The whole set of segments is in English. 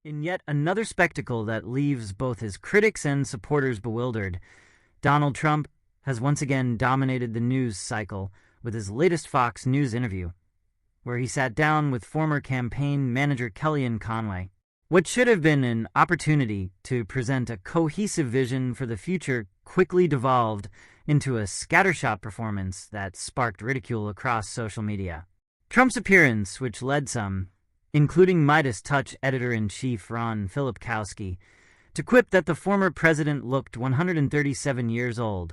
In yet another spectacle that leaves both his critics and supporters bewildered, Donald Trump has once again dominated the news cycle with his latest Fox News interview, where he sat down with former campaign manager Kellyanne Conway. What should have been an opportunity to present a cohesive vision for the future quickly devolved into a scattershot performance that sparked ridicule across social media. Trump's appearance, which led some, including Midas Touch editor-in-chief Ron Filipkowski, to quip that the former president looked 137 years old,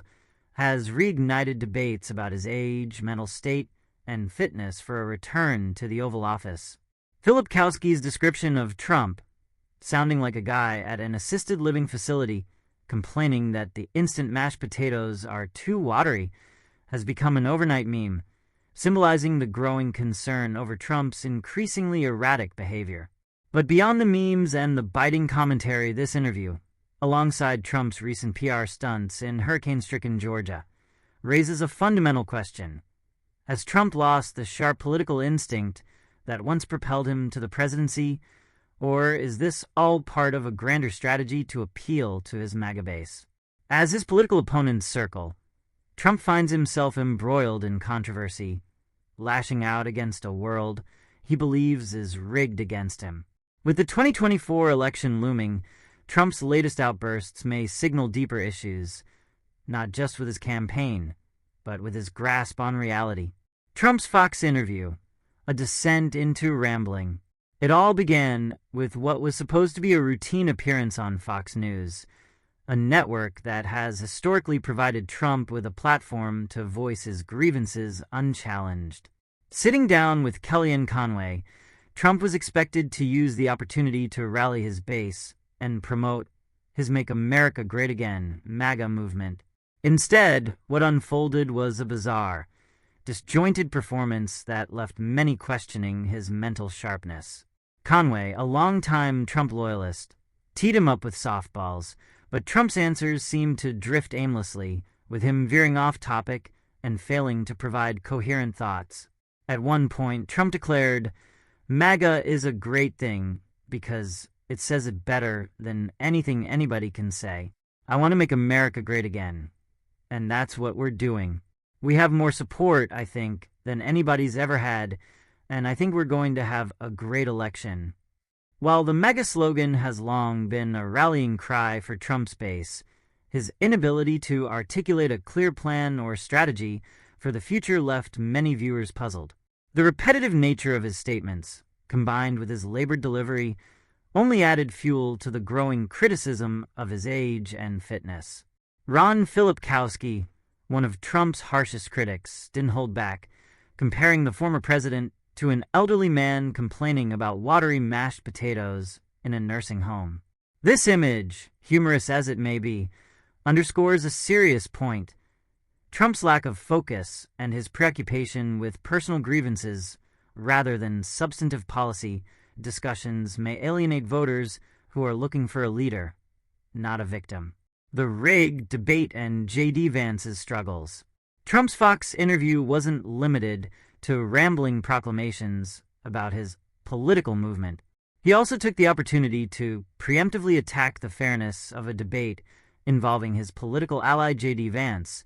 has reignited debates about his age, mental state, and fitness for a return to the Oval Office. Filipkowski's description of Trump, sounding like a guy at an assisted living facility complaining that the instant mashed potatoes are too watery, has become an overnight meme, symbolizing the growing concern over Trump's increasingly erratic behavior. But beyond the memes and the biting commentary, this interview, alongside Trump's recent PR stunts in hurricane-stricken Georgia, raises a fundamental question. Has Trump lost the sharp political instinct that once propelled him to the presidency, or is this all part of a grander strategy to appeal to his MAGA base? As his political opponents circle, Trump finds himself embroiled in controversy, lashing out against a world he believes is rigged against him. With the 2024 election looming, Trump's latest outbursts may signal deeper issues, not just with his campaign, but with his grasp on reality. Trump's Fox interview, a descent into rambling. It all began with what was supposed to be a routine appearance on Fox News, a network that has historically provided Trump with a platform to voice his grievances unchallenged. Sitting down with Kellyanne Conway, Trump was expected to use the opportunity to rally his base and promote his Make America Great Again MAGA movement. Instead, what unfolded was a bizarre, disjointed performance that left many questioning his mental sharpness. Conway, a longtime Trump loyalist, teed him up with softballs, but Trump's answers seemed to drift aimlessly, with him veering off topic and failing to provide coherent thoughts. At one point, Trump declared, "MAGA is a great thing because it says it better than anything anybody can say. I want to make America great again. And that's what we're doing. We have more support, I think, than anybody's ever had, and I think we're going to have a great election." While the MAGA slogan has long been a rallying cry for Trump's base, his inability to articulate a clear plan or strategy for the future left many viewers puzzled. The repetitive nature of his statements, combined with his labored delivery, only added fuel to the growing criticism of his age and fitness. Ron Filipkowski, one of Trump's harshest critics, didn't hold back, comparing the former president to an elderly man complaining about watery mashed potatoes in a nursing home. This image, humorous as it may be, underscores a serious point. Trump's lack of focus and his preoccupation with personal grievances rather than substantive policy discussions may alienate voters who are looking for a leader, not a victim. The rigged debate and J.D. Vance's struggles. Trump's Fox interview wasn't limited to rambling proclamations about his political movement. He also took the opportunity to preemptively attack the fairness of a debate involving his political ally J.D. Vance,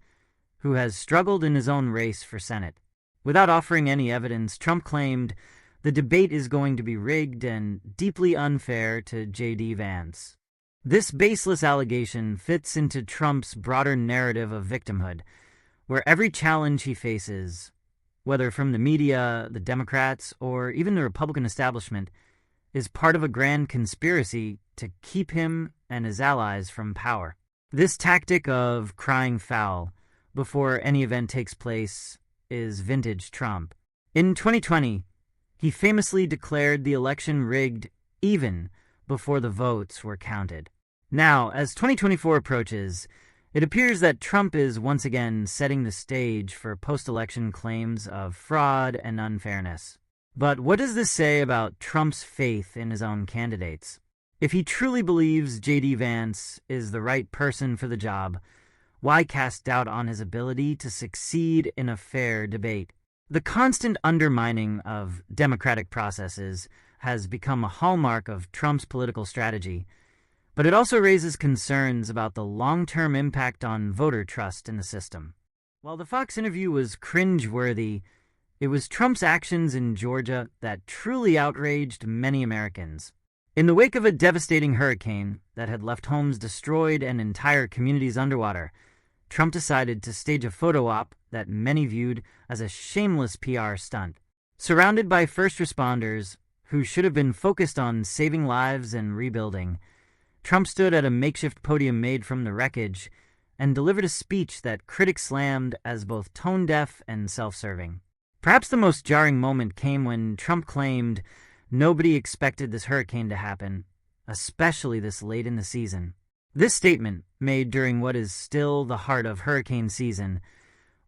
who has struggled in his own race for Senate. Without offering any evidence, Trump claimed the debate is going to be rigged and deeply unfair to J.D. Vance. This baseless allegation fits into Trump's broader narrative of victimhood, where every challenge he faces, whether from the media, the Democrats, or even the Republican establishment, is part of a grand conspiracy to keep him and his allies from power. This tactic of crying foul before any event takes place is vintage Trump. In 2020, he famously declared the election rigged even before the votes were counted. Now, as 2024 approaches, it appears that Trump is once again setting the stage for post-election claims of fraud and unfairness. But what does this say about Trump's faith in his own candidates? If he truly believes J.D. Vance is the right person for the job, why cast doubt on his ability to succeed in a fair debate? The constant undermining of democratic processes has become a hallmark of Trump's political strategy, but it also raises concerns about the long-term impact on voter trust in the system. While the Fox interview was cringe-worthy, it was Trump's actions in Georgia that truly outraged many Americans. In the wake of a devastating hurricane that had left homes destroyed and entire communities underwater, Trump decided to stage a photo op that many viewed as a shameless PR stunt. Surrounded by first responders who should have been focused on saving lives and rebuilding, Trump stood at a makeshift podium made from the wreckage and delivered a speech that critics slammed as both tone-deaf and self-serving. Perhaps the most jarring moment came when Trump claimed nobody expected this hurricane to happen, especially this late in the season. This statement, made during what is still the heart of hurricane season,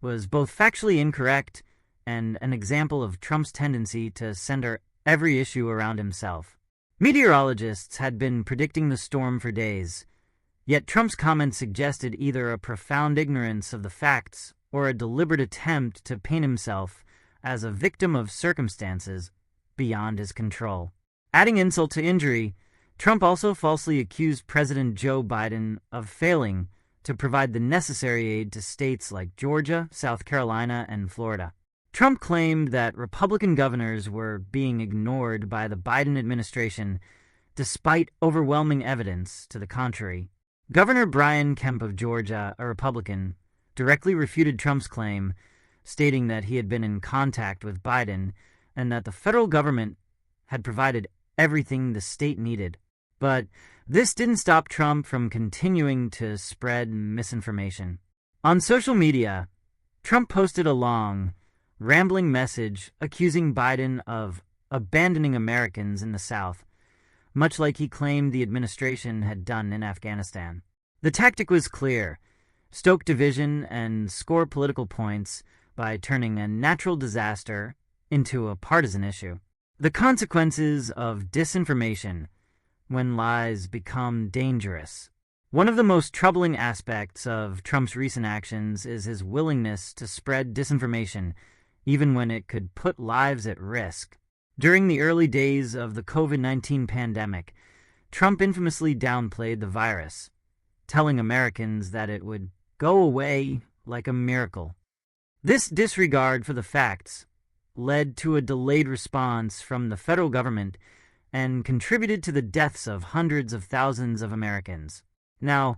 was both factually incorrect and an example of Trump's tendency to center every issue around himself. Meteorologists had been predicting the storm for days, yet Trump's comments suggested either a profound ignorance of the facts or a deliberate attempt to paint himself as a victim of circumstances beyond his control. Adding insult to injury, Trump also falsely accused President Joe Biden of failing to provide the necessary aid to states like Georgia, South Carolina, and Florida. Trump claimed that Republican governors were being ignored by the Biden administration despite overwhelming evidence to the contrary. Governor Brian Kemp of Georgia, a Republican, directly refuted Trump's claim, stating that he had been in contact with Biden and that the federal government had provided everything the state needed. But this didn't stop Trump from continuing to spread misinformation. On social media, Trump posted a long, rambling message accusing Biden of abandoning Americans in the South, much like he claimed the administration had done in Afghanistan. The tactic was clear: stoke division and score political points by turning a natural disaster into a partisan issue. The consequences of disinformation when lies become dangerous. One of the most troubling aspects of Trump's recent actions is his willingness to spread disinformation, even when it could put lives at risk. During the early days of the COVID-19 pandemic, Trump infamously downplayed the virus, telling Americans that it would go away like a miracle. This disregard for the facts led to a delayed response from the federal government and contributed to the deaths of hundreds of thousands of Americans. Now,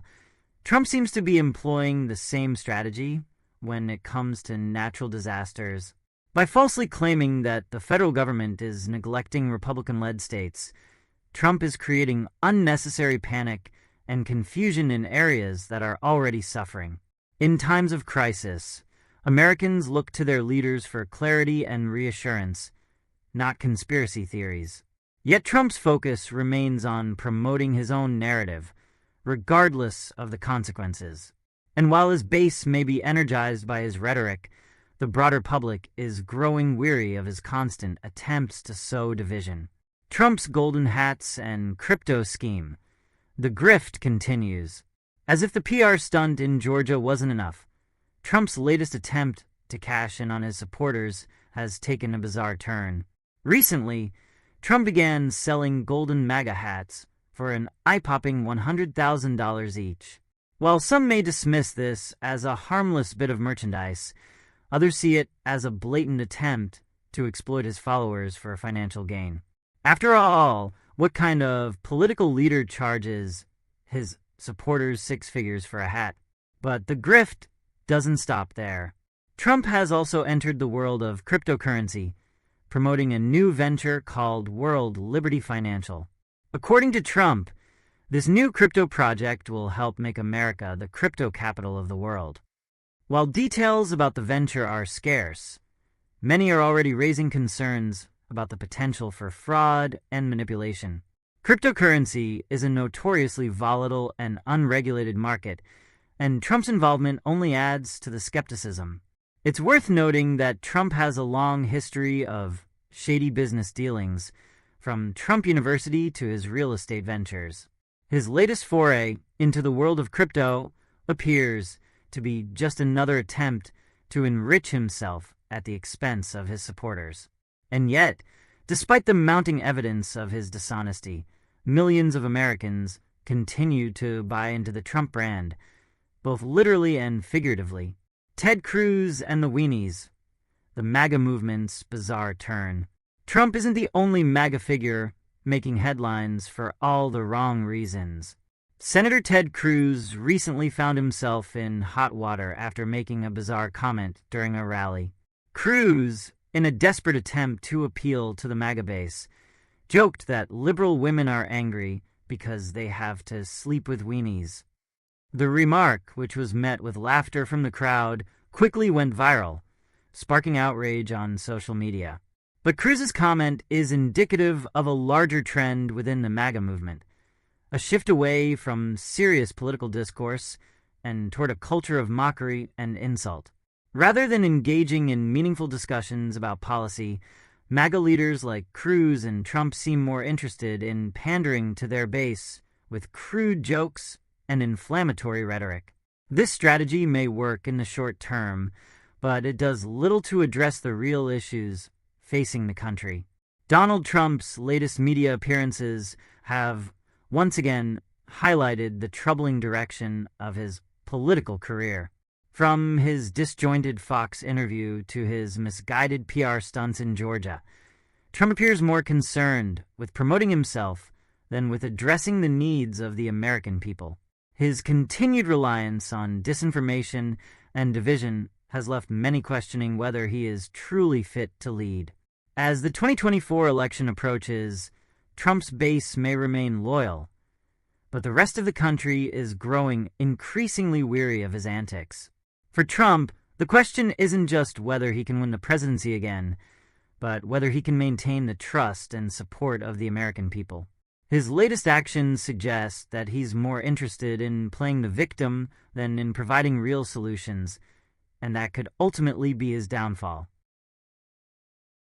Trump seems to be employing the same strategy when it comes to natural disasters. By falsely claiming that the federal government is neglecting Republican-led states, Trump is creating unnecessary panic and confusion in areas that are already suffering. In times of crisis, Americans look to their leaders for clarity and reassurance, not conspiracy theories. Yet Trump's focus remains on promoting his own narrative, regardless of the consequences. And while his base may be energized by his rhetoric, the broader public is growing weary of his constant attempts to sow division. Trump's golden hats and crypto scheme. The grift continues. As if the PR stunt in Georgia wasn't enough, Trump's latest attempt to cash in on his supporters has taken a bizarre turn. Recently, Trump began selling golden MAGA hats for an eye-popping $100,000 each. While some may dismiss this as a harmless bit of merchandise, others see it as a blatant attempt to exploit his followers for financial gain. After all, what kind of political leader charges his supporters 6 figures for a hat? But the grift doesn't stop there. Trump has also entered the world of cryptocurrency, promoting a new venture called World Liberty Financial. According to Trump, this new crypto project will help make America the crypto capital of the world. While details about the venture are scarce, many are already raising concerns about the potential for fraud and manipulation. Cryptocurrency is a notoriously volatile and unregulated market, and Trump's involvement only adds to the skepticism. It's worth noting that Trump has a long history of shady business dealings, from Trump University to his real estate ventures. His latest foray into the world of crypto appears to be just another attempt to enrich himself at the expense of his supporters. And yet, Despite the mounting evidence of his dishonesty, millions of Americans continue to buy into the Trump brand, both literally and figuratively. Ted Cruz and the Weenies, the MAGA movement's bizarre turn. Trump isn't the only MAGA figure making headlines for all the wrong reasons. Senator Ted Cruz recently found himself in hot water after making a bizarre comment during a rally. Cruz, in a desperate attempt to appeal to the MAGA base, joked that liberal women are angry because they have to sleep with weenies. The remark, which was met with laughter from the crowd, quickly went viral, sparking outrage on social media. But Cruz's comment is indicative of a larger trend within the MAGA movement, a shift away from serious political discourse and toward a culture of mockery and insult. Rather than engaging in meaningful discussions about policy, MAGA leaders like Cruz and Trump seem more interested in pandering to their base with crude jokes and inflammatory rhetoric. This strategy may work in the short term, but it does little to address the real issues facing the country. Donald Trump's latest media appearances have once again highlighted the troubling direction of his political career. From his disjointed Fox interview to his misguided PR stunts in Georgia, Trump appears more concerned with promoting himself than with addressing the needs of the American people. His continued reliance on disinformation and division has left many questioning whether he is truly fit to lead. As the 2024 election approaches, Trump's base may remain loyal, but the rest of the country is growing increasingly weary of his antics. For Trump, the question isn't just whether he can win the presidency again, but whether he can maintain the trust and support of the American people. His latest actions suggest that he's more interested in playing the victim than in providing real solutions, and that could ultimately be his downfall.